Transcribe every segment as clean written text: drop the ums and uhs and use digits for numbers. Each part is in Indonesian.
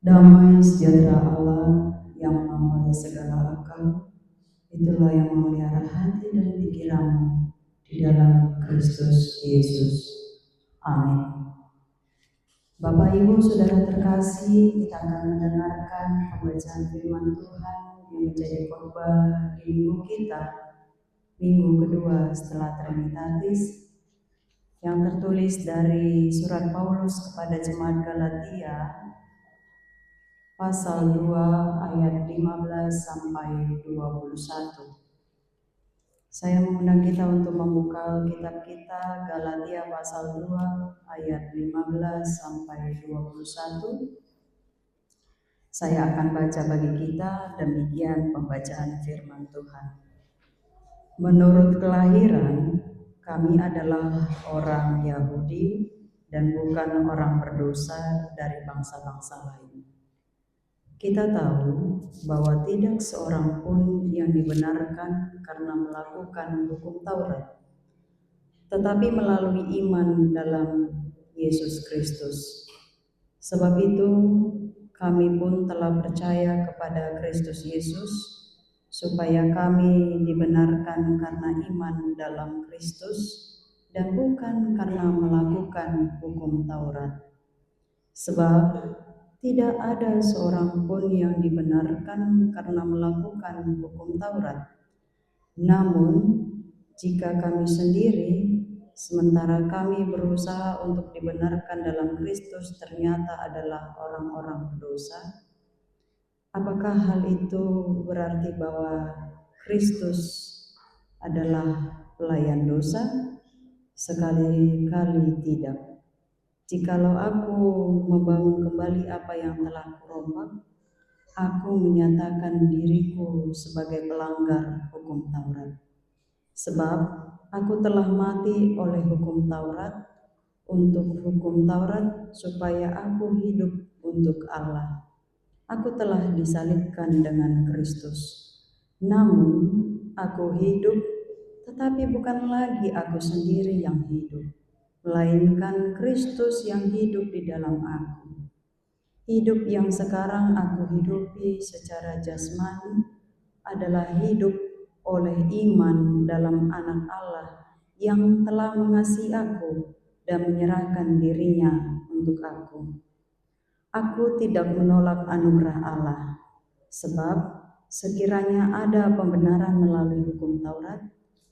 Damai sejahtera Allah yang melampaui segala akal, itulah yang memelihara hati dan pikiranmu di dalam Kristus Yesus. Amin. Bapak Ibu Saudara terkasih, kita akan mendengarkan pembacaan firman Tuhan yang menjadi khotbah di minggu kita, minggu kedua setelah Trinitatis, yang tertulis dari surat Paulus kepada jemaat Galatia pasal 2 ayat 15 sampai 21. Saya mengundang kita untuk membuka kitab kita Galatia pasal 2 ayat 15 sampai 21. Saya akan baca bagi kita, demikian pembacaan firman Tuhan. Menurut kelahiran, kami adalah orang Yahudi dan bukan orang berdosa dari bangsa-bangsa lain. Kita tahu bahwa tidak seorang pun yang dibenarkan karena melakukan hukum Taurat, tetapi melalui iman dalam Yesus Kristus. Sebab itu, kami pun telah percaya kepada Kristus Yesus, supaya kami dibenarkan karena iman dalam Kristus dan bukan karena melakukan hukum Taurat. Sebab tidak ada seorang pun yang dibenarkan karena melakukan hukum Taurat. Namun, jika kami sendiri, sementara kami berusaha untuk dibenarkan dalam Kristus, ternyata adalah orang-orang berdosa, apakah hal itu berarti bahwa Kristus adalah pelayan dosa? Sekali-kali tidak. Jikalau aku membangun kembali apa yang telah kurompak, aku menyatakan diriku sebagai pelanggar hukum Taurat. Sebab aku telah mati oleh hukum Taurat untuk hukum Taurat supaya aku hidup untuk Allah. Aku telah disalibkan dengan Kristus. Namun aku hidup, tetapi bukan lagi aku sendiri yang hidup, melainkan Kristus yang hidup di dalam aku. Hidup yang sekarang aku hidupi secara jasmani adalah hidup oleh iman dalam Anak Allah yang telah mengasihi aku dan menyerahkan dirinya untuk aku. Aku tidak menolak anugerah Allah, sebab sekiranya ada pembenaran melalui hukum Taurat,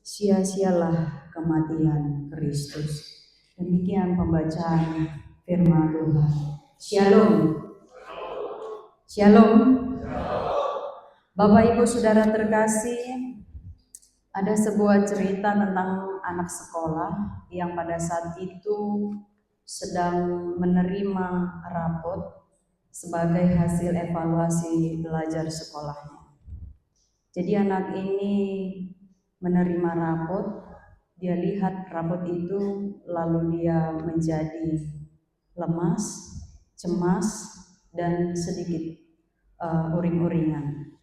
sia-sialah kematian Kristus. Demikian pembacaan firman Tuhan. Shalom. Shalom. Bapak Ibu Saudara terkasih, ada sebuah cerita tentang anak sekolah yang pada saat itu sedang menerima rapot sebagai hasil evaluasi belajar sekolahnya. Jadi anak ini menerima rapot, dia lihat rapot itu, lalu dia menjadi lemas, cemas, dan sedikit uring-uringan.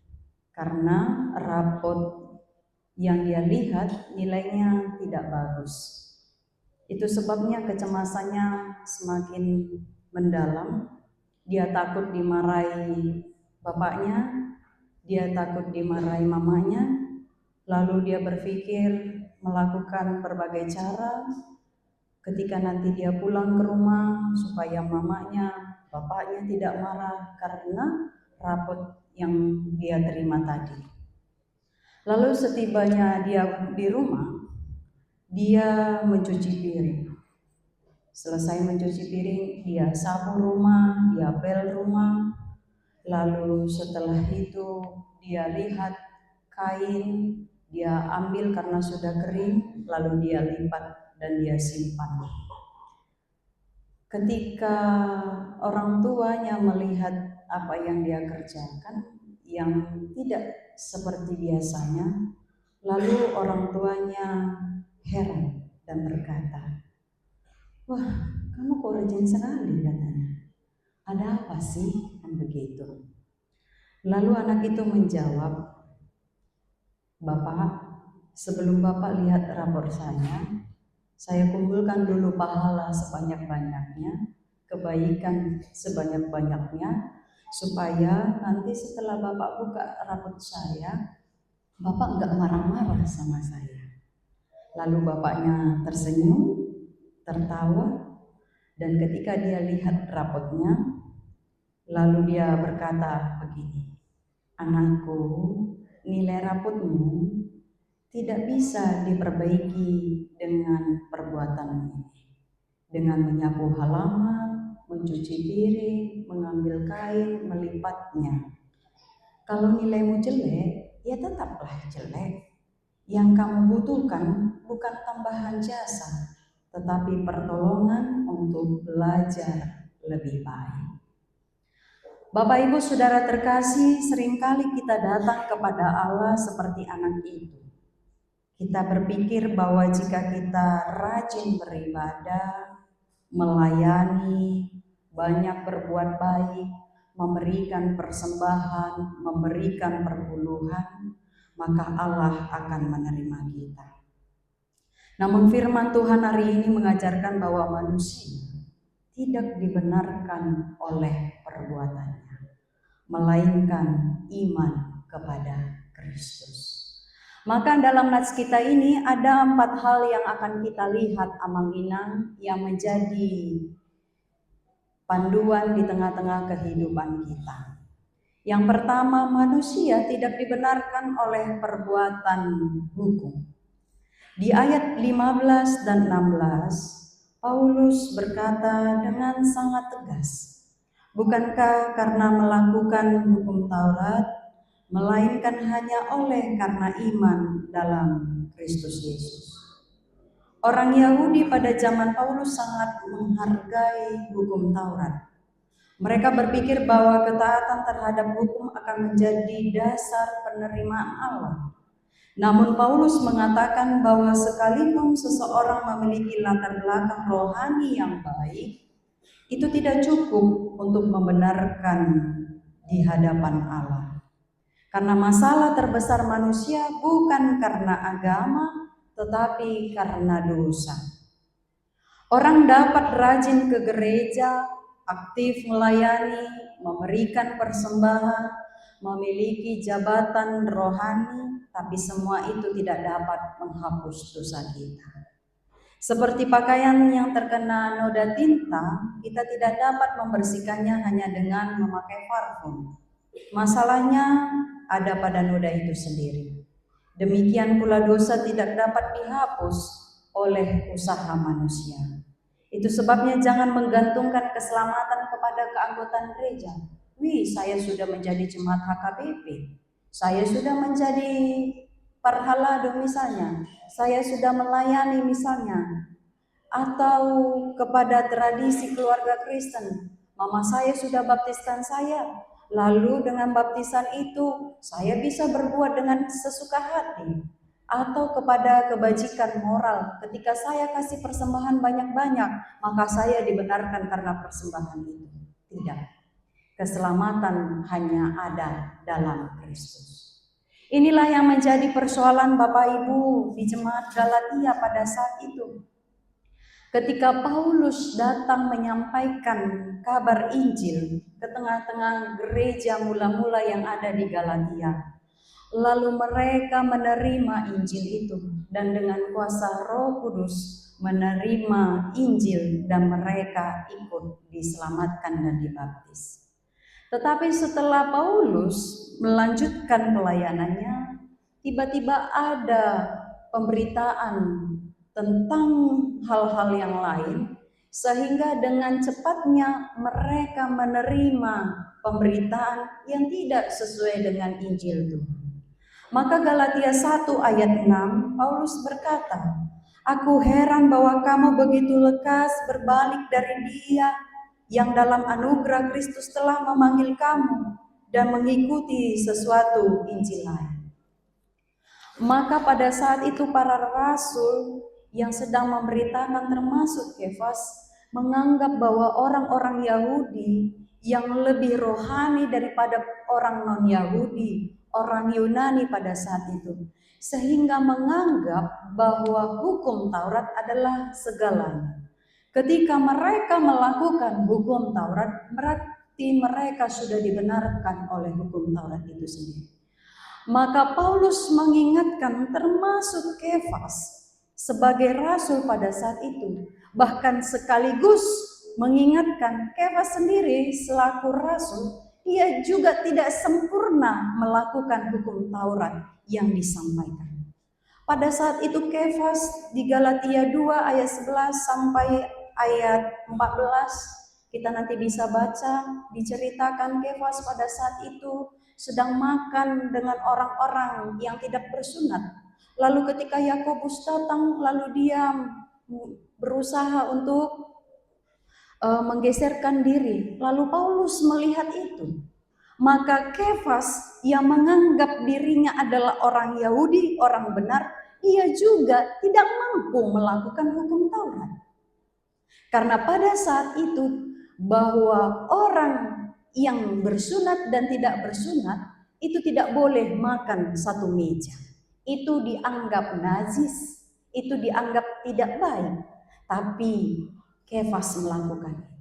Karena rapot yang dia lihat nilainya tidak bagus. Itu sebabnya kecemasannya semakin mendalam. Dia takut dimarahi bapaknya, dia takut dimarahi mamanya, lalu dia berpikir melakukan berbagai cara ketika nanti dia pulang ke rumah supaya mamanya, bapaknya tidak marah karena rapot yang dia terima tadi. Lalu setibanya dia di rumah, dia mencuci piring. Selesai mencuci piring, dia sapu rumah, dia pel rumah. Lalu setelah itu dia lihat kain, dia ambil karena sudah kering, lalu dia lipat dan dia simpan. Ketika orang tuanya melihat apa yang dia kerjakan yang tidak seperti biasanya, lalu orang tuanya heran dan berkata, "Wah, kamu kok rajin sekali," katanya. "Ada apa sih?" kan begitu. Lalu anak itu menjawab, "Bapak, sebelum Bapak lihat rapor saya kumpulkan dulu pahala sebanyak-banyaknya, kebaikan sebanyak-banyaknya, supaya nanti setelah Bapak buka rapot saya, Bapak nggak marah-marah sama saya. Lalu bapaknya tersenyum, tertawa, dan ketika dia lihat rapotnya, lalu dia berkata begini, "Anakku, nilai rapotmu tidak bisa diperbaiki dengan perbuatanmu ini. Dengan menyapu halaman, mencuci piring, mengambil kain, melipatnya. Kalau nilaimu jelek, ya tetaplah jelek. Yang kamu butuhkan bukan tambahan jasa, tetapi pertolongan untuk belajar lebih baik." Bapak Ibu Saudara terkasih, seringkali kita datang kepada Allah seperti anak itu. Kita berpikir bahwa jika kita rajin beribadah, melayani, banyak berbuat baik, memberikan persembahan, memberikan perpuluhan, maka Allah akan menerima kita. Namun firman Tuhan hari ini mengajarkan bahwa manusia tidak dibenarkan oleh perbuatannya, melainkan iman kepada Kristus. Maka dalam nats kita ini ada 4 hal yang akan kita lihat Amang-Inang yang menjadi panduan di tengah-tengah kehidupan kita. Yang pertama, manusia tidak dibenarkan oleh perbuatan hukum. Di ayat 15 dan 16, Paulus berkata dengan sangat tegas, "Bukankah karena melakukan hukum Taurat, melainkan hanya oleh karena iman dalam Kristus Yesus." Orang Yahudi pada zaman Paulus sangat menghargai hukum Taurat. Mereka berpikir bahwa ketaatan terhadap hukum akan menjadi dasar penerimaan Allah. Namun Paulus mengatakan bahwa sekalipun seseorang memiliki latar belakang rohani yang baik, itu tidak cukup untuk membenarkan di hadapan Allah. Karena masalah terbesar manusia bukan karena agama, tetapi karena dosa. Orang dapat rajin ke gereja, aktif melayani, memberikan persembahan, memiliki jabatan rohani, tapi semua itu tidak dapat menghapus dosa kita. Seperti pakaian yang terkena noda tinta, kita tidak dapat membersihkannya hanya dengan memakai parfum. Masalahnya ada pada noda itu sendiri. Demikian pula dosa tidak dapat dihapus oleh usaha manusia. Itu sebabnya jangan menggantungkan keselamatan kepada keanggotaan gereja. Saya sudah menjadi jemaat HKBP, saya sudah menjadi parhalado misalnya, saya sudah melayani misalnya, atau kepada tradisi keluarga Kristen, mama saya sudah baptiskan saya, lalu dengan baptisan itu saya bisa berbuat dengan sesuka hati, atau kepada kebajikan moral, ketika saya kasih persembahan banyak-banyak, maka saya dibenarkan karena persembahan itu. Tidak, keselamatan hanya ada dalam Kristus. Inilah yang menjadi persoalan Bapak Ibu di jemaat Galatia pada saat itu. Ketika Paulus datang menyampaikan kabar Injil ke tengah-tengah gereja mula-mula yang ada di Galatia, lalu mereka menerima Injil itu dan dengan kuasa Roh Kudus menerima Injil dan mereka ikut diselamatkan dan dibaptis. Tetapi setelah Paulus melanjutkan pelayanannya, tiba-tiba ada pemberitaan tentang hal-hal yang lain, sehingga dengan cepatnya mereka menerima pemberitaan yang tidak sesuai dengan Injil Tuhan. Maka Galatia 1 ayat 6, Paulus berkata, "Aku heran bahwa kamu begitu lekas berbalik dari Dia yang dalam anugerah Kristus telah memanggil kamu dan mengikuti sesuatu Injil lain." Maka pada saat itu para rasul yang sedang memberitakan termasuk Kefas menganggap bahwa orang-orang Yahudi yang lebih rohani daripada orang non-Yahudi, orang Yunani pada saat itu, sehingga menganggap bahwa hukum Taurat adalah segalanya. Ketika mereka melakukan hukum Taurat, hati mereka sudah dibenarkan oleh hukum Taurat itu sendiri. Maka Paulus mengingatkan termasuk Kefas sebagai rasul pada saat itu, bahkan sekaligus mengingatkan Kefas sendiri selaku rasul, ia juga tidak sempurna melakukan hukum Taurat yang disampaikan. Pada saat itu Kefas di Galatia 2 ayat 11 sampai ayat 14, kita nanti bisa baca, diceritakan Kefas pada saat itu sedang makan dengan orang-orang yang tidak bersunat. Lalu ketika Yakobus datang, lalu dia berusaha untuk menggeserkan diri. Lalu Paulus melihat itu. Maka Kefas yang menganggap dirinya adalah orang Yahudi, orang benar, ia juga tidak mampu melakukan hukum Taurat. Karena pada saat itu bahwa orang yang bersunat dan tidak bersunat itu tidak boleh makan satu meja. Itu dianggap najis, itu dianggap tidak baik. Tapi Kefas melakukan itu.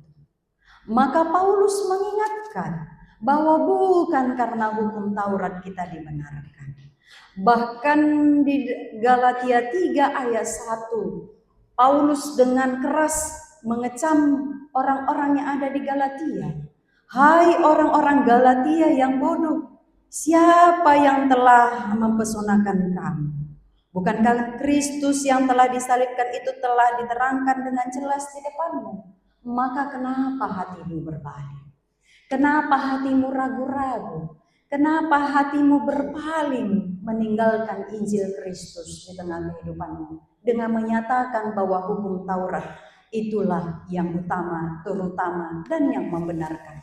Maka Paulus mengingatkan bahwa bukan karena hukum Taurat kita dibenarkan. Bahkan di Galatia 3 ayat 1, Paulus dengan keras mengecam orang-orang yang ada di Galatia. Hai orang-orang Galatia yang bodoh, siapa yang telah mempesonakan kamu? Bukankah Kristus yang telah disalibkan itu telah diterangkan dengan jelas di depanmu? Maka kenapa hatimu berbalik? Kenapa hatimu ragu-ragu? Kenapa hatimu berpaling meninggalkan Injil Kristus di tengah kehidupanmu? Dengan menyatakan bahwa hukum Taurat itulah yang utama, terutama, dan yang membenarkan.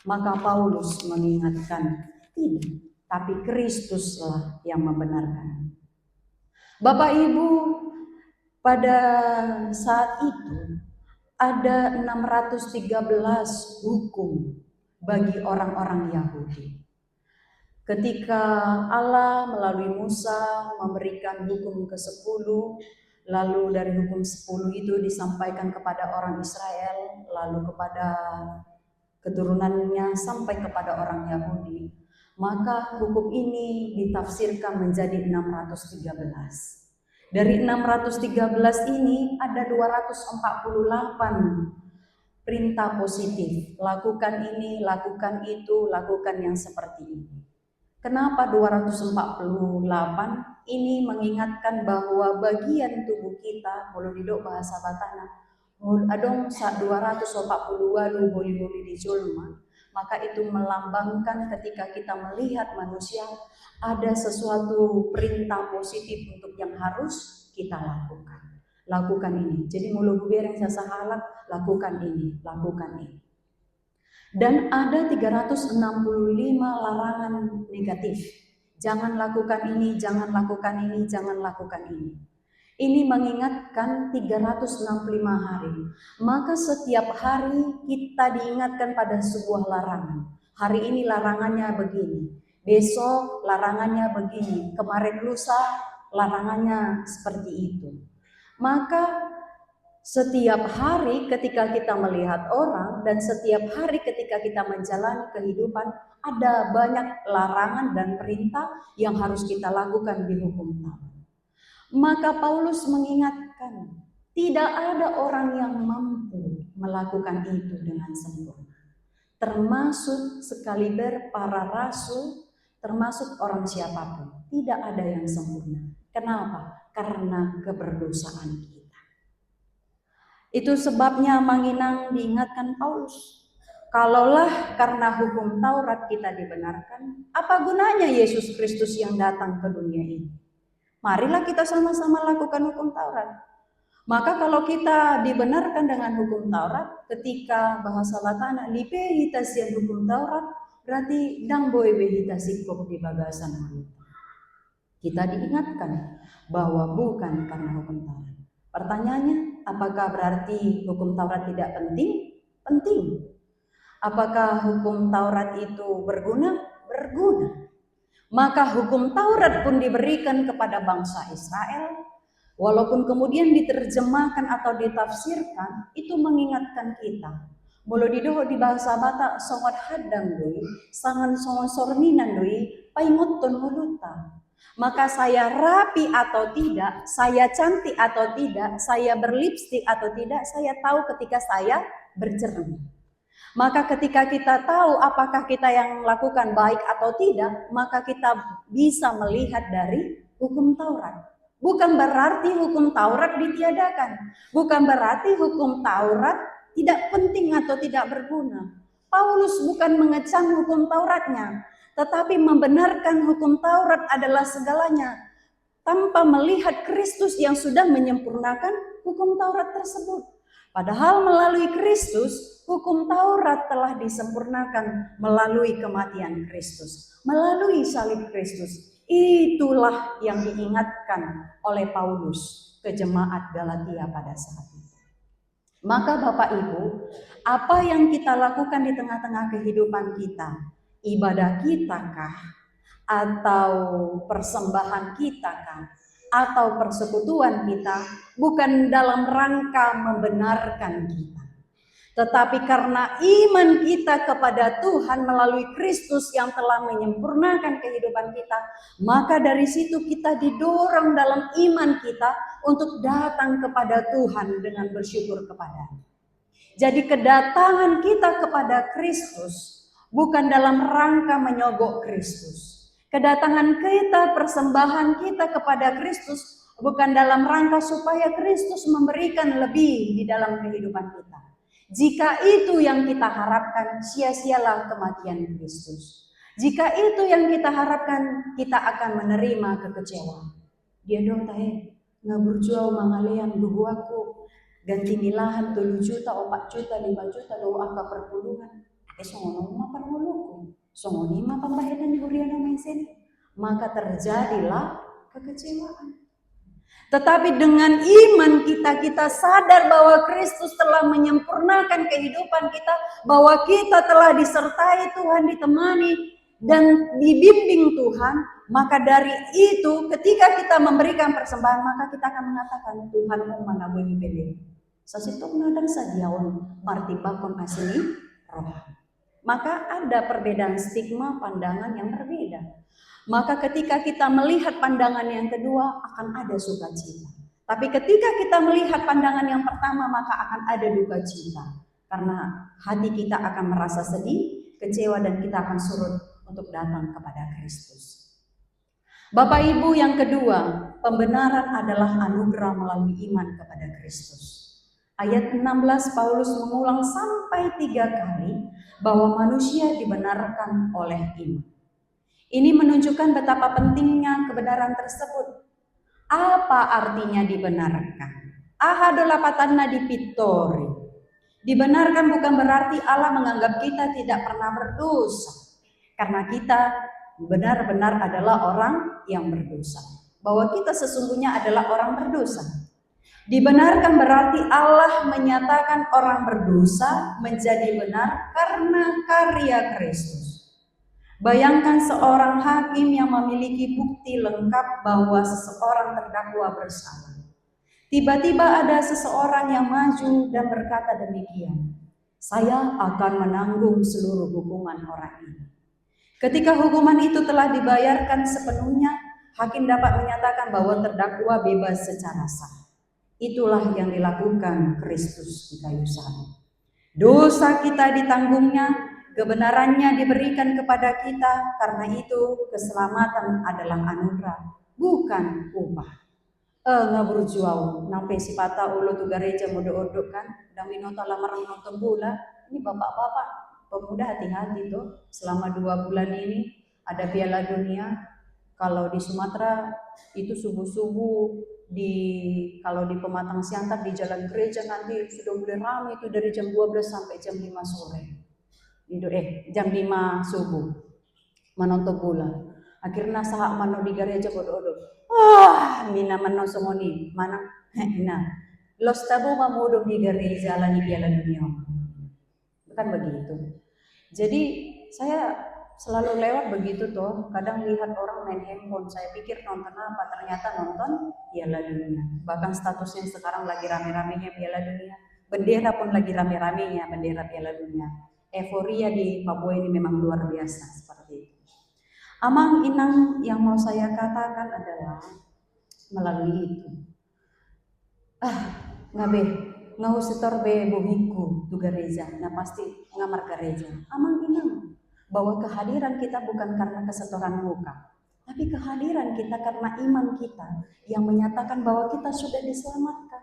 Maka Paulus mengingatkan, tidak, tapi Kristuslah yang membenarkan. Bapak Ibu, pada saat itu ada 613 hukum bagi orang-orang Yahudi. Ketika Allah melalui Musa memberikan hukum ke-10, lalu dari hukum 10 itu disampaikan kepada orang Israel, lalu kepada keturunannya sampai kepada orang Yahudi, maka hukum ini ditafsirkan menjadi 613. Dari 613 ini ada 248 perintah positif. Lakukan ini, lakukan itu, lakukan yang seperti ini. Kenapa 248? Ini mengingatkan bahwa bagian tubuh kita, kalau didok bahasa Batana, adong 242 lu boli-boli di julma. Maka itu melambangkan ketika kita melihat manusia ada sesuatu perintah positif untuk yang harus kita lakukan. Lakukan ini. Jadi mulu yang saya sahalak, lakukan ini, lakukan ini. Dan ada 365 larangan negatif. Jangan lakukan ini, jangan lakukan ini, jangan lakukan ini. Ini mengingatkan 365 hari. Maka setiap hari kita diingatkan pada sebuah larangan. Hari ini larangannya begini, besok larangannya begini, kemarin lusa larangannya seperti itu. Maka setiap hari ketika kita melihat orang dan setiap hari ketika kita menjalani kehidupan, ada banyak larangan dan perintah yang harus kita lakukan di hukum Taurat. Maka Paulus mengingatkan, tidak ada orang yang mampu melakukan itu dengan sempurna. Termasuk sekaliber para rasul, termasuk orang siapapun. Tidak ada yang sempurna. Kenapa? Karena keberdosaan kita. Itu sebabnya Manginang diingatkan Paulus. Kalaulah karena hukum Taurat kita dibenarkan, apa gunanya Yesus Kristus yang datang ke dunia ini? Marilah kita sama-sama lakukan hukum Taurat. Maka kalau kita dibenarkan dengan hukum Taurat, ketika bahasa Latana lipe hitasian hukum Taurat, berarti dang boy behitasikop di bagasan manusia. Kita diingatkan bahwa bukan karena hukum Taurat. Pertanyaannya, apakah berarti hukum Taurat tidak penting? Penting. Apakah hukum Taurat itu berguna? Berguna. Maka hukum Taurat pun diberikan kepada bangsa Israel, walaupun kemudian diterjemahkan atau ditafsirkan, itu mengingatkan kita Molo didoho di bahasa Batak songot hadang doi, sangan songon sorminan doi, paingoton muluta. Maka saya rapi atau tidak, saya cantik atau tidak, saya berlipstik atau tidak, saya tahu ketika saya bercermin. Maka ketika kita tahu apakah kita yang lakukan baik atau tidak, maka kita bisa melihat dari hukum Taurat. Bukan berarti hukum Taurat ditiadakan. Bukan berarti hukum Taurat tidak penting atau tidak berguna. Paulus bukan mengecam hukum Tauratnya, tetapi membenarkan hukum Taurat adalah segalanya tanpa melihat Kristus yang sudah menyempurnakan hukum Taurat tersebut. Padahal melalui Kristus, hukum Taurat telah disempurnakan melalui kematian Kristus, melalui salib Kristus. Itulah yang diingatkan oleh Paulus ke jemaat Galatia pada saat itu. Maka Bapak Ibu, apa yang kita lakukan di tengah-tengah kehidupan kita, ibadah kita kah, atau persembahan kita kah, atau persekutuan kita, bukan dalam rangka membenarkan kita, tetapi karena iman kita kepada Tuhan melalui Kristus yang telah menyempurnakan kehidupan kita, maka dari situ kita didorong dalam iman kita untuk datang kepada Tuhan dengan bersyukur kepada-Nya. Jadi kedatangan kita kepada Kristus bukan dalam rangka menyogok Kristus. Kedatangan kita, persembahan kita kepada Kristus bukan dalam rangka supaya Kristus memberikan lebih di dalam kehidupan kita. Jika itu yang kita harapkan, sia-sialah kematian Kristus. Jika itu yang kita harapkan, kita akan menerima kekecewaan. Dia dong tahe, ngaburjuau mangalean guguaku, ganti milahan 3 juta, 4 juta, 5 juta, do angka perpuluhan. Songono ma parmuluku, songoni ma pambahedan huriana mensen. Maka terjadilah kekecewaan. Tetapi dengan iman kita sadar bahwa Kristus telah menyempurnakan kehidupan kita, bahwa kita telah disertai Tuhan, ditemani dan dibimbing Tuhan, maka dari itu ketika kita memberikan persembahan, maka kita akan mengatakan Tuhan mana boleh pilih. Sasitok nadang sadiawan martibakon asli roh. Maka ada perbedaan stigma pandangan yang berbeda. Maka ketika kita melihat pandangan yang kedua akan ada sukacita. Tapi ketika kita melihat pandangan yang pertama maka akan ada duka cita. Karena hati kita akan merasa sedih, kecewa dan kita akan surut untuk datang kepada Kristus. Bapak Ibu, yang kedua, pembenaran adalah anugerah melalui iman kepada Kristus. Ayat 16 Paulus mengulang sampai 3 kali bahwa manusia dibenarkan oleh iman. Ini menunjukkan betapa pentingnya kebenaran tersebut. Apa artinya dibenarkan? Ahadolapatanna dipitori. Dibenarkan bukan berarti Allah menganggap kita tidak pernah berdosa. Karena kita benar-benar adalah orang yang berdosa. Bahwa kita sesungguhnya adalah orang berdosa. Dibenarkan berarti Allah menyatakan orang berdosa menjadi benar karena karya Kristus. Bayangkan seorang hakim yang memiliki bukti lengkap bahwa seseorang terdakwa bersalah. Tiba-tiba ada seseorang yang maju dan berkata demikian, saya akan menanggung seluruh hukuman orang ini. Ketika hukuman itu telah dibayarkan sepenuhnya, hakim dapat menyatakan bahwa terdakwa bebas secara sah. Itulah yang dilakukan Kristus di kayu salib. Dosa kita ditanggungnya, kebenarannya diberikan kepada kita, karena itu keselamatan adalah anugerah, bukan upah. Ngaburjuau, nampe sipata ulo tu gereja muda-odok kan, dan minota lamaran nonton bola. Ini bapak-bapak pemuda hati-hati tuh, selama 2 bulan ini ada Piala Dunia. Kalau di Sumatera itu subuh-subuh, kalau di Pematang Siantar di jalan gereja nanti sudah mulai ramai itu dari jam 12 sampai jam 5 sore. Jam 5 subuh menonton bola. Akhirnya sahak mano di gereja bodoh-bodoh. Mina mano somoni mana? Nah, los tabu mamudo di gereja lani Piala Dunia. Bukan begitu. Jadi saya selalu lewat begitu tuh. Kadang lihat orang main handphone. Saya pikir nonton apa? Ternyata nonton Piala Dunia. Bahkan statusnya sekarang lagi rame-ramenya Piala Dunia. Bendera pun lagi rame-ramenya, bendera Piala Dunia. Euforia di Papua ini memang luar biasa seperti itu. Amang inang yang mau saya katakan adalah melalui itu. Ngabe, ngau setorbe bohiku tu gereja, nah pasti ngamar gereja. Amang inang bahwa kehadiran kita bukan karena kesetoran muka, tapi kehadiran kita karena iman kita yang menyatakan bahwa kita sudah diselamatkan.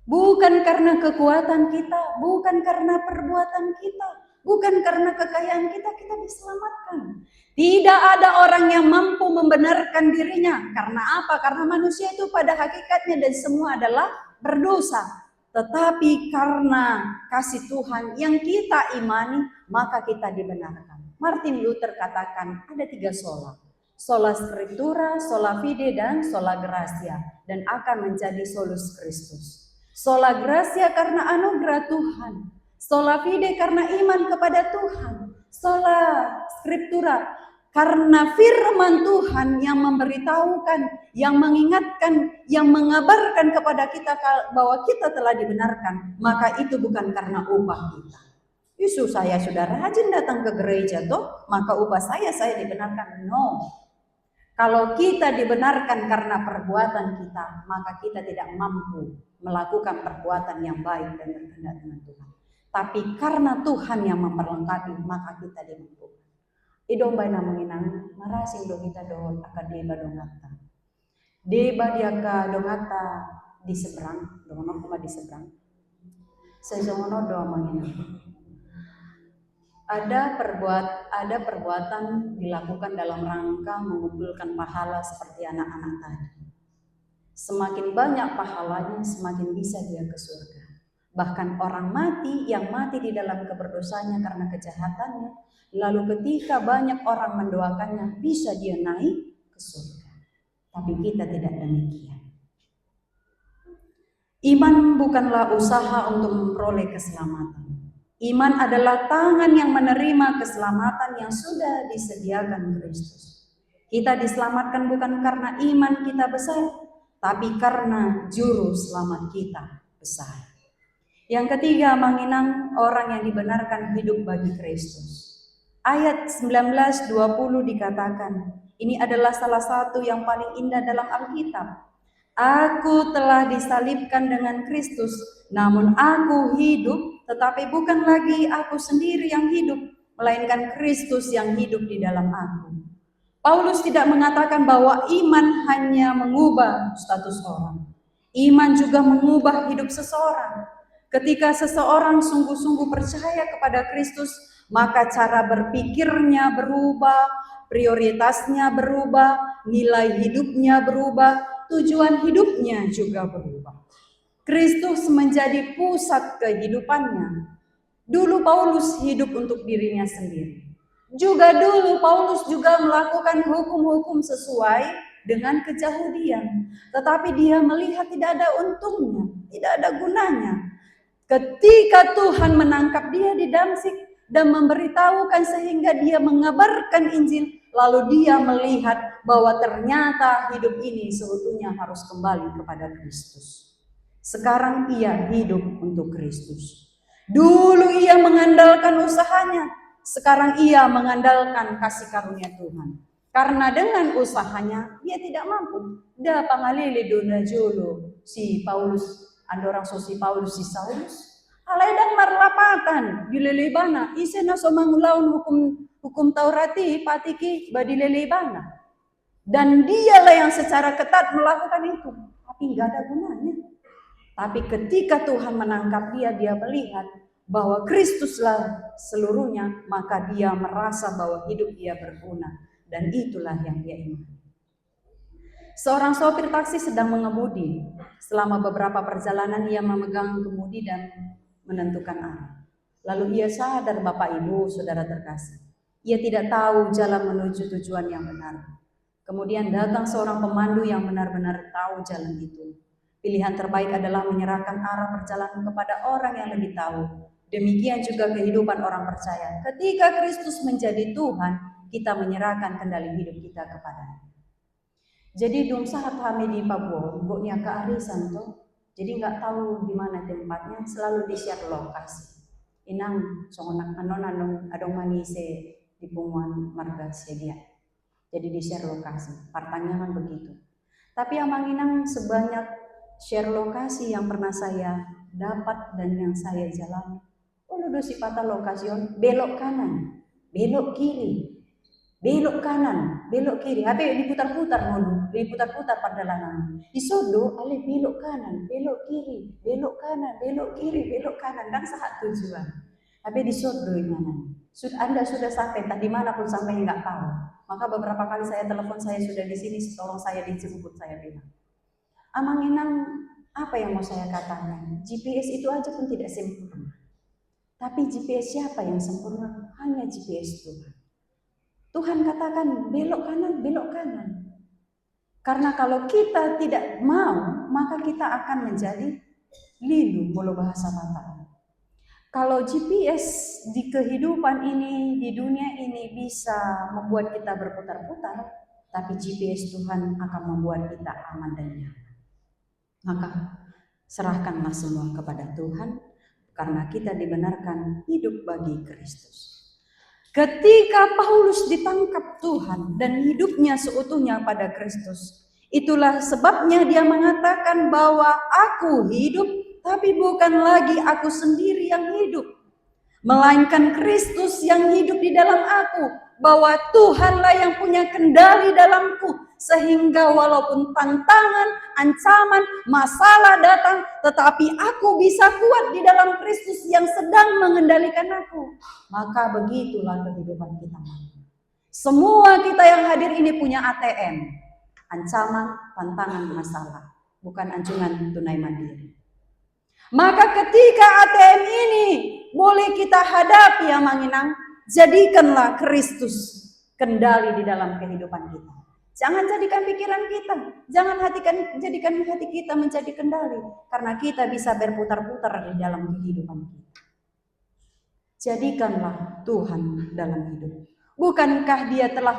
Bukan karena kekuatan kita, bukan karena perbuatan kita, bukan karena kekayaan kita, kita diselamatkan. Tidak ada orang yang mampu membenarkan dirinya. Karena apa? Karena manusia itu pada hakikatnya dan semua adalah berdosa. Tetapi karena kasih Tuhan yang kita imani, maka kita dibenarkan. Martin Luther katakan ada 3 sola. Sola Scriptura, sola fide, dan sola gratia. Dan akan menjadi solus Kristus. Sola gratia karena anugerah Tuhan. Sola fide karena iman kepada Tuhan. Sola Scriptura karena firman Tuhan yang memberitahukan, yang mengingatkan, yang mengabarkan kepada kita bahwa kita telah dibenarkan. Maka itu bukan karena upah kita. Yesus, saya sudah rajin datang ke gereja toh, maka upah saya dibenarkan. No. Kalau kita dibenarkan karena perbuatan kita, maka kita tidak mampu melakukan perbuatan yang baik dan berkehendak dengan Tuhan. Tapi karena Tuhan yang memperlengkapi, maka kita dimampukan. Idomba na menginang, marasing do kita do akadeba dongata. Deba diaka dongata di seberang, dongono kuma di seberang. Sesongono do menginang. Ada perbuatan dilakukan dalam rangka mengumpulkan pahala seperti anak-anak tadi. Semakin banyak pahalanya, semakin bisa dia ke surga. Bahkan orang mati yang mati di dalam keberdosanya karena kejahatannya, lalu ketika banyak orang mendoakannya, bisa dia naik ke surga. Tapi kita tidak demikian. Iman bukanlah usaha untuk memperoleh keselamatan. Iman adalah tangan yang menerima keselamatan yang sudah disediakan Kristus. Kita diselamatkan bukan karena iman kita besar, tapi karena juru selamat kita besar. Yang ketiga, menginang orang yang dibenarkan hidup bagi Kristus. Ayat 19-20 dikatakan, ini adalah salah satu yang paling indah dalam Alkitab. Aku telah disalibkan dengan Kristus, namun aku hidup, tetapi bukan lagi aku sendiri yang hidup, melainkan Kristus yang hidup di dalam aku. Paulus tidak mengatakan bahwa iman hanya mengubah status orang. Iman juga mengubah hidup seseorang. Ketika seseorang sungguh-sungguh percaya kepada Kristus, maka cara berpikirnya berubah, prioritasnya berubah, nilai hidupnya berubah, tujuan hidupnya juga berubah. Kristus menjadi pusat kehidupannya. Dulu Paulus hidup untuk dirinya sendiri. Juga dulu Paulus juga melakukan hukum-hukum sesuai dengan kejahudian. Tetapi dia melihat tidak ada untungnya, tidak ada gunanya. Ketika Tuhan menangkap dia di Damsyik dan memberitahukan sehingga dia mengabarkan Injil, lalu dia melihat bahwa ternyata hidup ini sebetulnya harus kembali kepada Kristus. Sekarang ia hidup untuk Kristus. Dulu ia mengandalkan usahanya, sekarang ia mengandalkan kasih karunia Tuhan. Karena dengan usahanya dia tidak mampu. Da pangalili dona jolo si Paulus, andorang si Paulus si Saulus. Alaidang marlapatan dilelebana, isena somangulaun hukum Taurati patiki badilelebana. Dan dialah yang secara ketat melakukan itu, tapi nggak ada gunanya. Tapi ketika Tuhan menangkap dia melihat bahwa Kristuslah seluruhnya, maka dia merasa bahwa hidup dia berguna. Dan itulah yang dia imani. Seorang sopir taksi sedang mengemudi. Selama beberapa perjalanan ia memegang kemudi dan menentukan arah. Lalu ia sadar, Bapak Ibu, Saudara terkasih, ia tidak tahu jalan menuju tujuan yang benar. Kemudian datang seorang pemandu yang benar-benar tahu jalan itu. Pilihan terbaik adalah menyerahkan arah perjalanan kepada orang yang lebih tahu. Demikian juga kehidupan orang percaya. Ketika Kristus menjadi Tuhan, kita menyerahkan kendali hidup kita kepada-Nya. Jadi dong saat kami di Papua, buknya kearisan tuh, Jadi nggak tahu di mana tempatnya, selalu di-share lokasi. Inang songonak anon adong manise di punguan marga sedia. Jadi di-share lokasi. Pertanyaan begitu. Tapi amang inang sebanyak share lokasi yang pernah saya dapat dan yang saya jalani. Udah si patah lokasion, belok kanan, belok kiri, belok kanan, belok kiri. Habe diputar-putar modu, diputar-putar perjalanan. Isodo ale belok kanan, belok kiri, belok kanan, belok kiri, belok kanan, dan saat tujuan. Habe disodo mana? Anda sudah sampai, tak dimanapun sampai nggak tahu. Maka beberapa kali saya telepon, saya sudah di sini, tolong saya dijemput, saya bilang. Amang inang, apa yang mau saya katakan? GPS itu aja pun tidak sempurna. Tapi GPS siapa yang sempurna? Hanya GPS Tuhan. Tuhan katakan belok kanan, belok kanan. Karena kalau kita tidak mau, maka kita akan menjadi lilu, mulu bahasa Batak. Kalau GPS di kehidupan ini, di dunia ini bisa membuat kita berputar-putar, tapi GPS Tuhan akan membuat kita aman dan nyaman. Maka serahkanlah semua kepada Tuhan, karena kita dibenarkan hidup bagi Kristus. Ketika Paulus ditangkap Tuhan dan hidupnya seutuhnya pada Kristus, itulah sebabnya dia mengatakan bahwa aku hidup, tapi bukan lagi aku sendiri yang hidup, melainkan Kristus yang hidup di dalam aku, bahwa Tuhanlah yang punya kendali dalamku, sehingga walaupun tantangan, ancaman, masalah datang, tetapi aku bisa kuat di dalam Kristus yang sedang mengendalikan aku. Maka begitulah kehidupan kita. Semua kita yang hadir ini punya ATM, ancaman, tantangan, masalah, bukan anjungan tunai mandiri. Maka ketika ATM ini boleh kita hadapi ya Manginang, jadikanlah Kristus kendali di dalam kehidupan kita. Jangan jadikan pikiran kita, jangan jadikan hati kita menjadi kendali, karena kita bisa berputar-putar di dalam kehidupan kita. Jadikanlah Tuhan dalam hidup. Bukankah Dia telah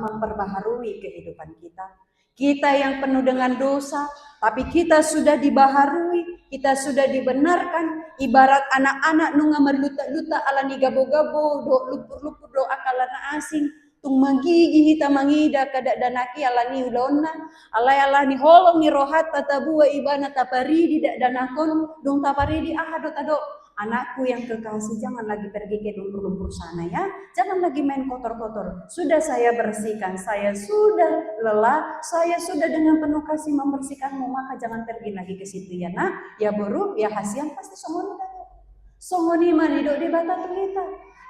memperbaharui kehidupan kita? Kita yang penuh dengan dosa, tapi kita sudah dibaharui, kita sudah dibenarkan. Ibarat anak-anak nunga merluta-luta alani gabo-gabo, do lupur-lupur do akalana asing. Tung magigi hita mangida kada danaki alani ulona alani holong ni rohat tatabua ibana taparidi danakon dong taparidi ahado tado. Anakku yang kekasih, jangan lagi pergi ke lumpur-lumpur sana ya, jangan lagi main kotor-kotor. Sudah saya bersihkan, saya sudah lelah, saya sudah dengan penuh kasih membersihkanmu, maka jangan pergi lagi ke situ ya nak. Ya buru, ya hasian pasti songoni tadi. Songoni manido di batatu kita.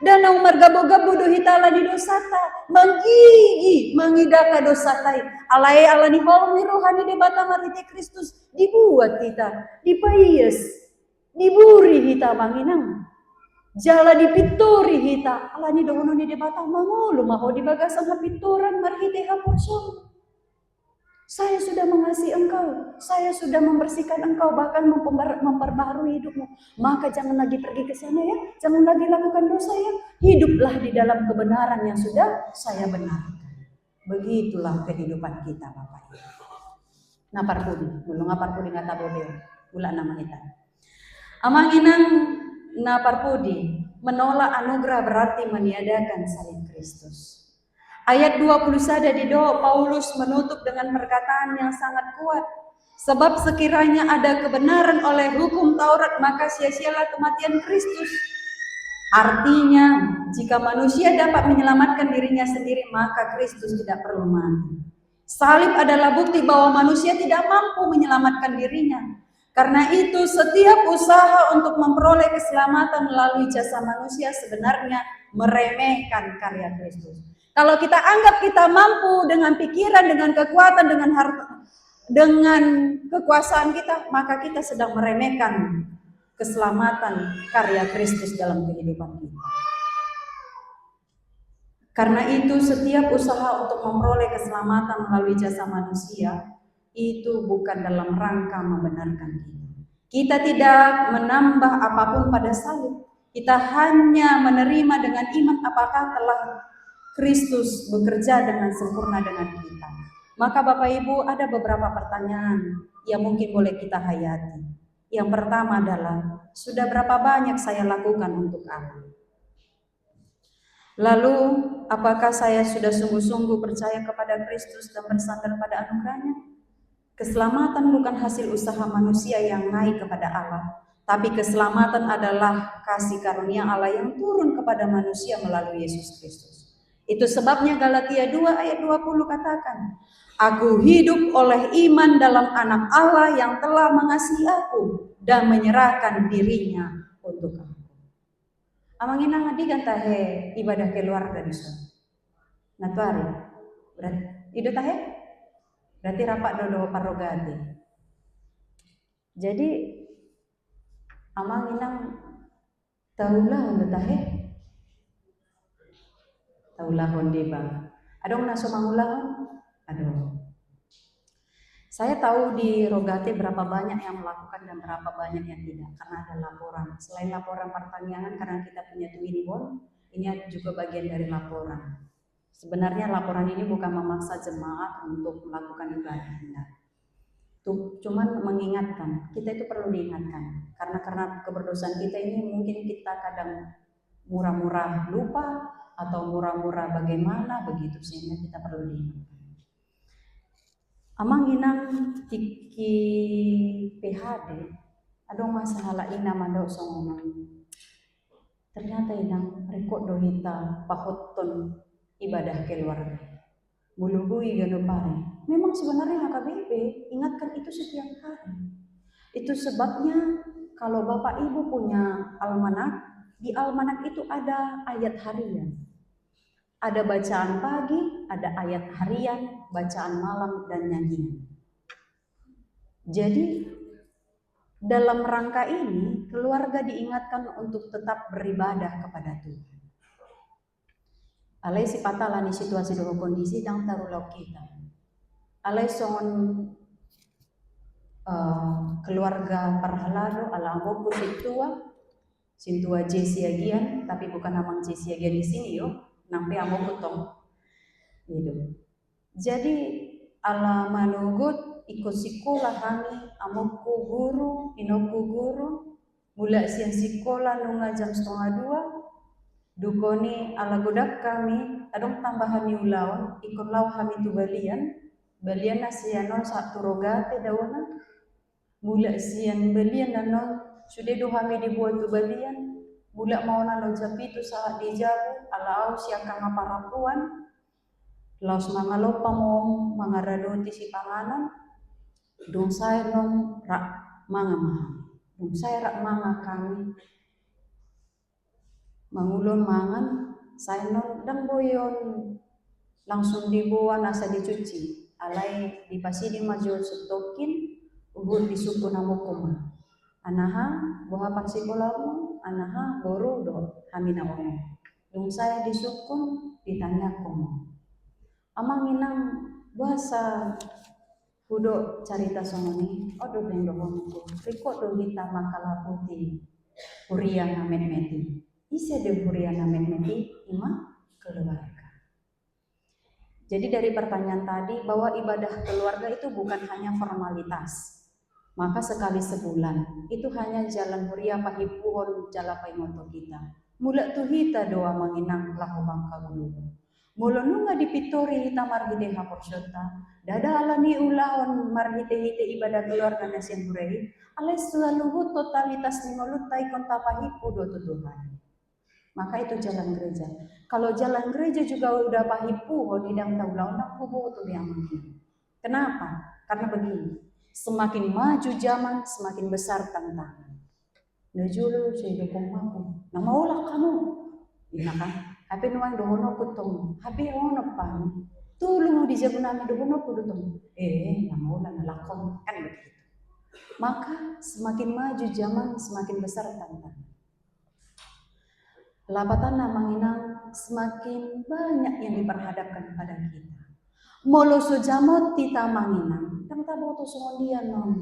Danau margabo-gabo do hitala di dosata, menggigi mangidaka dosatai. Alai alani holong ni rohani di batang arti Kristus dibuat kita, dipayes, diburi hita manginang, jala dipituri hita, alani dohono ni debata mangulu maho di bagasan hapituran marhite haporson. Saya sudah mengasihi engkau, saya sudah membersihkan engkau, bahkan memperbaharui hidupmu. Maka jangan lagi pergi ke sana ya, jangan lagi lakukan dosa ya. Hiduplah di dalam kebenaran yang sudah saya benarkan. Begitulah kehidupan kita Bapak Ibu. Naparpudi, mulung aparpudi ngata bobe, gula nama kita. Amang inang naparpudi, menolak anugerah berarti meniadakan salib Kristus. Ayat 20 saja di doa Paulus menutup dengan perkataan yang sangat kuat. Sebab sekiranya ada kebenaran oleh hukum Taurat, maka sia-sialah kematian Kristus. Artinya, jika manusia dapat menyelamatkan dirinya sendiri, maka Kristus tidak perlu mati. Salib adalah bukti bahwa manusia tidak mampu menyelamatkan dirinya. Karena itu, setiap usaha untuk memperoleh keselamatan melalui jasa manusia sebenarnya meremehkan karya Kristus. Kalau kita anggap kita mampu dengan pikiran, dengan kekuatan, dengan harta, dengan kekuasaan kita, maka kita sedang meremehkan keselamatan karya Kristus dalam kehidupan kita. Karena itu setiap usaha untuk memperoleh keselamatan melalui jasa manusia itu bukan dalam rangka membenarkan kita. Kita tidak menambah apapun pada salib. Kita hanya menerima dengan iman apakah telah Kristus bekerja dengan sempurna dengan kita. Maka Bapak Ibu, ada beberapa pertanyaan yang mungkin boleh kita hayati. Yang pertama adalah, sudah berapa banyak saya lakukan untuk Allah? Lalu, apakah saya sudah sungguh-sungguh percaya kepada Kristus dan bersandar pada anugerahnya? Keselamatan bukan hasil usaha manusia yang naik kepada Allah, tapi keselamatan adalah kasih karunia Allah yang turun kepada manusia melalui Yesus Kristus. Itu sebabnya Galatia 2 ayat 20 katakan, aku hidup oleh iman dalam anak Allah yang telah mengasihi aku dan menyerahkan dirinya untuk aku. Amang inang adigan tahe ibadah keluarga di sana. Natuari. Berarti itu tahe? Berarti rapat dodo parogati. Jadi amang inang taulah honde tahe. Taulah honde bang. Adong naso mangulah. Aduh. Saya tahu di Rogate berapa banyak yang melakukan dan berapa banyak yang tidak, karena ada laporan. Selain laporan pertanian, karena kita punya Twinbond, ini juga bagian dari laporan. Sebenarnya laporan ini bukan memaksa jemaat untuk melakukan ibadah, cuman mengingatkan. Kita itu perlu diingatkan, karena keberdosaan kita ini mungkin kita kadang murah-murah lupa atau murah-murah bagaimana begitu, sehingga kita perlu diingatkan. Amang inang tiki PHD, adong masalah ina mandau songomang. Ternyata inang rekod dohita pahoton ibadah keluarga. Mulubui gano pare. Memang sebenarnya HKBP ingatkan itu setiap hari. Itu sebabnya kalau Bapak Ibu punya almanak, di almanak itu ada ayat harian. Ada bacaan pagi, ada ayat harian, bacaan malam, dan nyanyian. Jadi dalam rangka ini keluarga diingatkan untuk tetap beribadah kepada Tuhan. Alai si patalani situasi dulu kondisi dan tarulau kita. Alai songon keluarga parhalado ala amboku sintua Jesi agian, tapi bukan namang Jesi agian di sini yo. Nampai amboku tong. Gitu. Jadi ala manugut ikut sekolah kami amokku guru, inoku guru, mulai siang sekolah nunga jam 1:30, dukoni ala godak kami, adong tambahan niulaon, ikut lau kami tu balian nasianon satu rogate dawana, mulai siang balian nanon sudah do kami dibuat tu balian, mulai mau nanon japitu saat dijabu, ala au siakang aparapuan, laos mangalopa mo mangaradoti si panganan, dong saya non rak manga mahal, dong saya rak manga kami, mangulon mangan, saya non dang boyon langsung dibawa nasa dicuci, alai dipasidi maju stokin, uhur disuku namukuma, anaha boha parsikolamu, anaha boru do hamina ono, dong saya disukun ditanya komo. Amang inang bahasa hudo carita songoni, odo deng dohonku, riko do kita makala putih, huriana metmeti, isi de huriana metmeti, ima keluarga. Jadi dari pertanyaan tadi bahwa ibadah keluarga itu bukan hanya formalitas, maka sekali sebulan itu hanya jalan huria pahipuhon jala paimoto kita. Mula tuhita doa manginang laku bangka bulu. Mula nunga dipitori hita marhite haporsyota, dada alani ulahon marhite ibadah keluarga nasian hurei, alas selalu totalitas ningolutai konta pahipu do Tuhan. Maka itu jalan gereja. Kalau jalan gereja juga udah pahipu, hidang taulau kubu tu yang mungkin. Kenapa? Karena begini, semakin maju zaman, semakin besar tantangan. Najulu saya dukung aku, nah maulah kamu, iya kan? Hape nuang dohono kutong, hape ono pang, tulung di jabunami dohono kutong, nah maulah nalakon, kan begitu. Maka semakin maju zaman, semakin besar tantangan. Lapatan namanginang semakin banyak yang diperhadapkan kepada kita. Molo sujamot tita manginang, tang tabo to sondian non.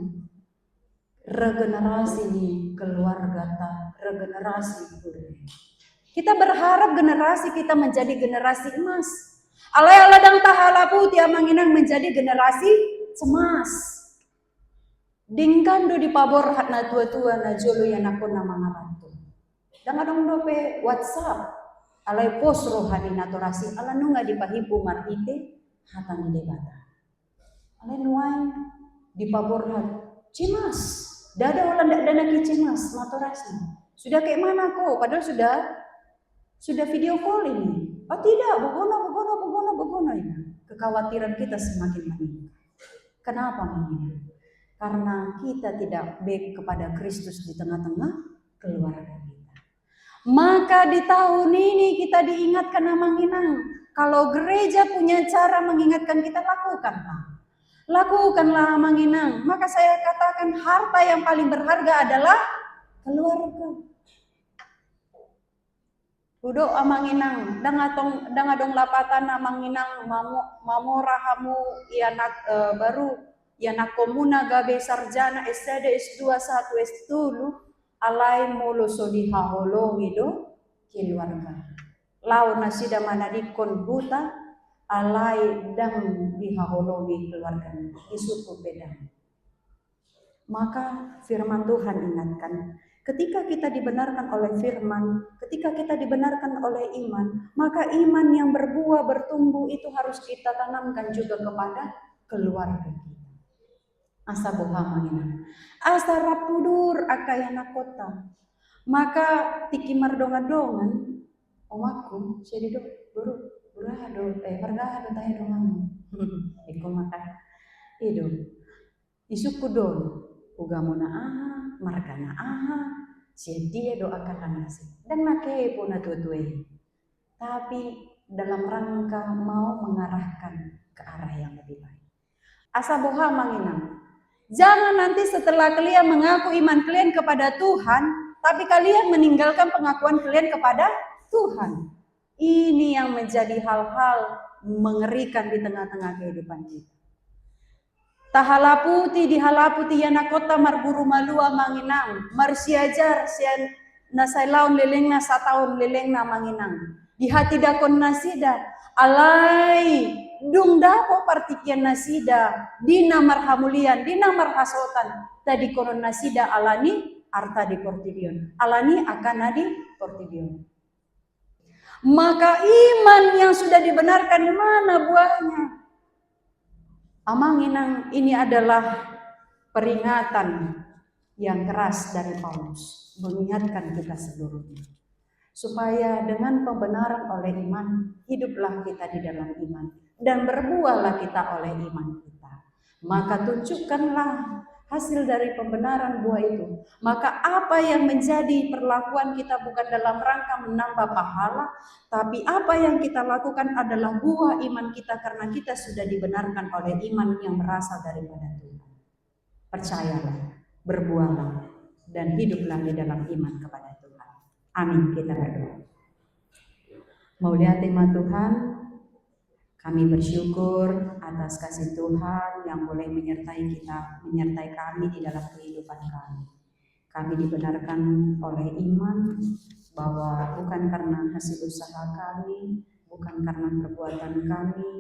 Regenerasi di keluarga ta, regenerasi budaya. Kita berharap generasi kita menjadi generasi emas. Alai-alai dang tahala putih manginang menjadi generasi cemas. Dingkando di pabor hat na tua-tua na jolo yan ako na mga rato. Dangadong dope WhatsApp. Alay post rohani na torasi. Alano nga di pahipo marite hatang di bata. Alay nuay di pabor hat. Cimas. Dada wala dana ki cimas na torasi. Sudah kayak mana ko? Padahal sudah video call ini. Oh tidak, begono ini. Kekhawatiran kita semakin meningkat. Kenapa meningkat? Karena kita tidak baik kepada Kristus di tengah-tengah keluarga kita. Maka di tahun ini kita diingatkan Manginang. Kalau gereja punya cara mengingatkan kita, lakukanlah. Lakukanlah Manginang. Maka saya katakan harta yang paling berharga adalah keluarga. Duduk Manginang, dangadong lapatan Manginang mamorahamu ianak baru ianak komuna gabe sarjana S3 S2 1 S2 alai molo sodi haholongi do keluarga. Lau nasida manadikon buta alai dang dihaholongi keluarga isuku bedang. Maka firman Tuhan ingatkan, ketika kita dibenarkan oleh firman, ketika kita dibenarkan oleh iman, maka iman yang berbuah bertumbuh itu harus kita tanamkan juga kepada keluarga kita. Asa bohamangina, asa rapudur akayana kota. Maka tiki mardongan-dongan, omaku, jadi do burado, pergado tayo dongan. Iko maka, ido, isuku don, ugamona aha, margana aha, jadi doakan nasi. Dan nake pun atuatuai. Tapi dalam rangka mau mengarahkan ke arah yang lebih baik. Asa bohamangina. Jangan nanti setelah kalian mengaku iman kalian kepada Tuhan, tapi kalian meninggalkan pengakuan kalian kepada Tuhan. Ini yang menjadi hal-hal mengerikan di tengah-tengah kehidupan kita. Tahalaputi dihalaputi yana kota marburu malua Manginang, marsiajar sian nasailaun lelengna sataun lelengna Manginang. Di hati dakon nasida, alai dung dapo partikian nasida dina marhamulian dina marhasotan tadi konon nasida alani arta di portibion alani akan di portibion. Maka iman yang sudah dibenarkan mana buahnya? Manginang, ini adalah peringatan yang keras dari Paulus mengingatkan kita seluruhnya. Supaya dengan pembenaran oleh iman, hiduplah kita di dalam iman. Dan berbuahlah kita oleh iman kita. Maka tunjukkanlah hasil dari pembenaran buah itu. Maka apa yang menjadi perlakuan kita bukan dalam rangka menambah pahala, tapi apa yang kita lakukan adalah buah iman kita karena kita sudah dibenarkan oleh iman yang berasal daripada Tuhan. Percayalah, berbuahlah, dan hiduplah di dalam iman kepada Tuhan. Amin, kita berdoa. Mulia tema Tuhan, kami bersyukur atas kasih Tuhan yang boleh menyertai kita, menyertai kami di dalam kehidupan kami. Kami dibenarkan oleh iman bahwa bukan karena hasil usaha kami, bukan karena perbuatan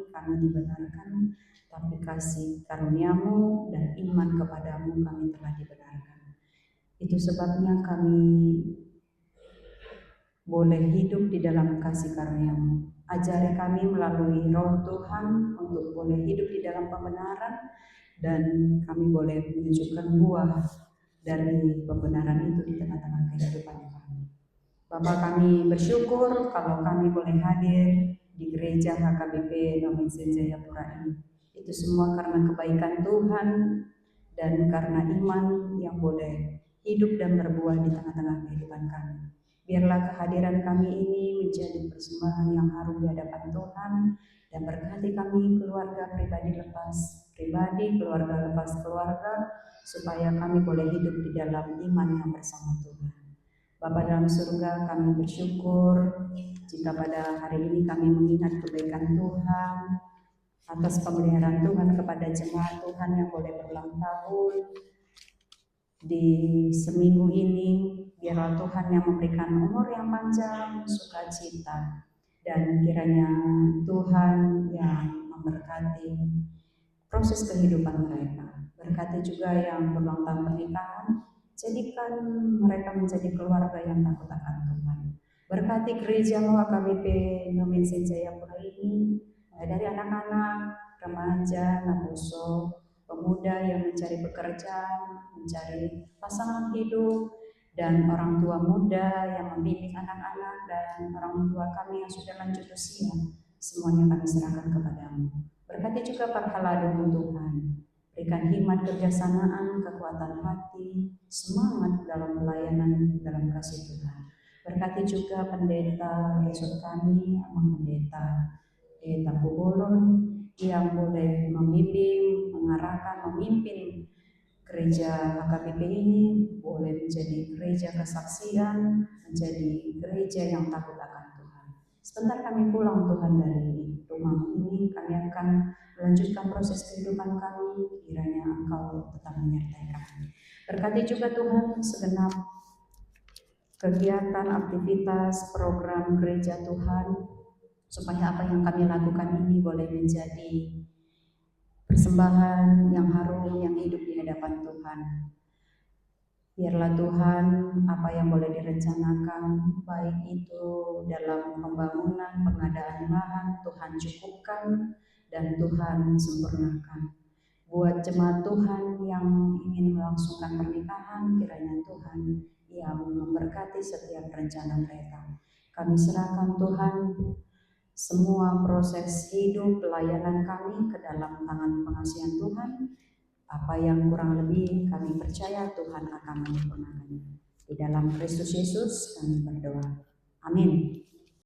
kami dibenarkan, tapi kasih karunia-Mu dan iman kepadamu kami telah dibenarkan. Itu sebabnya kami boleh hidup di dalam kasih karunia-Mu. Ajari kami melalui Roh Tuhan untuk boleh hidup di dalam pembenaran dan kami boleh menunjukkan buah dari pembenaran itu di tengah-tengah kehidupan kami. Bapak, kami bersyukur kalau kami boleh hadir di gereja HKBP Nomensen Jayapura ini. Itu semua karena kebaikan Tuhan dan karena iman yang boleh hidup dan berbuah di tengah-tengah kehidupan kami. Biarlah kehadiran kami ini menjadi persembahan yang harum di hadapan Tuhan dan berkati kami keluarga pribadi lepas pribadi, keluarga lepas keluarga, supaya kami boleh hidup di dalam iman yang bersama Tuhan. Bapa dalam surga, kami bersyukur jika pada hari ini kami mengingat kebaikan Tuhan atas pemeliharaan Tuhan kepada jemaat Tuhan yang boleh berulang tahun. Di seminggu ini, biarlah Tuhan yang memberikan umur yang panjang, sukacita, dan kiranya Tuhan yang memberkati proses kehidupan mereka. Berkati juga yang berulang tahun pernikahan, jadikan mereka menjadi keluarga yang takut akan Tuhan. Berkati gereja HKBP Nomensen Jayapura ini, mulai dari anak-anak, remaja, naboso, pemuda yang mencari pekerjaan, mencari pasangan hidup, dan orang tua muda yang membimbing anak-anak, dan orang tua kami yang sudah lanjut usia, semuanya kami serahkan kepadamu. Berkati juga para haladen Tuhan, berikan hikmat kebijaksanaan, kekuatan hati, semangat dalam pelayanan dalam kasih Tuhan. Berkati juga pendeta resort kami, Amang Pendeta Pubolon, yang boleh membimbing, mengarahkan, memimpin gereja HKBP ini, boleh menjadi gereja kesaksian, menjadi gereja yang takut akan Tuhan. Sebentar kami pulang Tuhan dari rumah ini, kami akan melanjutkan proses kehidupan kami, kiranya Engkau tetap menyertai kami. Berkati juga Tuhan segenap kegiatan, aktivitas, program gereja Tuhan, supaya apa yang kami lakukan ini boleh menjadi persembahan yang harum, yang hidup di hadapan Tuhan. Biarlah Tuhan apa yang boleh direncanakan, baik itu dalam pembangunan, pengadaan lahan, Tuhan cukupkan dan Tuhan sempurnakan. Buat jemaat Tuhan yang ingin melangsungkan pernikahan, kiranya Tuhan yang memberkati setiap rencana mereka. Kami serahkan Tuhan semua proses hidup pelayanan kami ke dalam tangan pengasihan Tuhan. Apa yang kurang lebih kami percaya Tuhan akan menyempurnakannya. Di dalam Kristus Yesus kami berdoa. Amin.